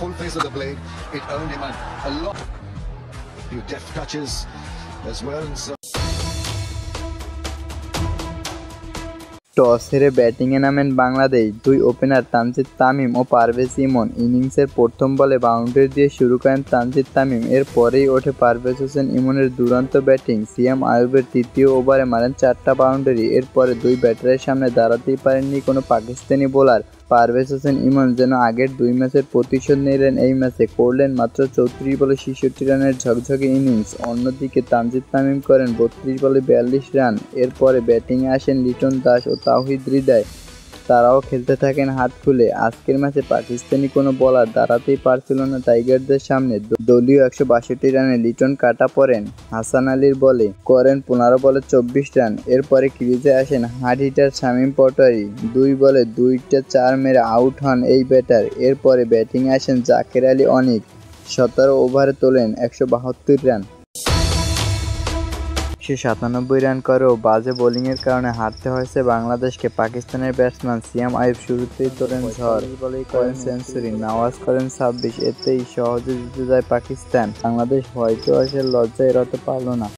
full face of the blade. It earned him a lot. Few deft touches as well. And so toss হেরে ব্যাটিংয়ে নামেন বাংলাদেশ। দুই opener Tanzid Tamim ও পারভেজ ইমন। ইনিংসের প্রথম বলে বাউন্ডারি দিয়ে শুরু করেন তানজিদ তামিম। এর পরেই ওঠে পারভেজ হোসেন ইমনের দুরন্ত ব্যাটিং। সিয়াম আইয়ুবের তৃতীয় ওভারে মারেন 4টা বাউন্ডারি। এরপরে দুই ব্যাটারের সামনে দাঁড়াতেই পারেননি কোনো পাকিস্তানি বোলার। পারভেজ হোসেন ইমন যেন আগের 2 ম্যাচের প্রতিশোধ নিলেন এই ম্যাচে। করলেন মাত্র 34 বলে 66 রানের ঝকঝকে ইনিংস। অন্যদিকে তানজিদ তামিম করেন 32 বলে 42 রান। এরপরে ব্যাটিংয়ে আসেন লিটন দাস ও তাওহিদ হৃদয়। তারাও খেলতে থাকেন হাত খুলে। আজকের ম্যাচে পাকিস্তানি কোনো বোলার দাঁড়াতেই পারছিল না টাইগারদের সামনে। দলীয় 162 রানে লিটন কাটা পড়েন হাসান আলীর বলে, করেন 15 বলে 24 রান। এরপরে ক্রিজে আসেন হার্ড হিটার শামীম পাটোয়ারি। 2 বলে 2টা 4 মেরে আউট হন এই ব্যাটার। এরপরে ব্যাটিংয়ে আসেন জাকের আলী অনিক। 17 ওভারে তোলেন 172 রান। 197 রান করেও বাজে বোলিংয়ের কারণে হারতে হয়েছে বাংলাদেশকে। পাকিস্তানের ব্যাটসম্যান সিয়াম আইয়ুব শুরুতেই তোলেন ঝড়, বলেই করেন সেঞ্চুরি। নওয়াজ করেন 26। এতেই সহজে জিতে যায় পাকিস্তান। বাংলাদেশ হয়তো আসে লজ্জায় এড়াতে পারল না।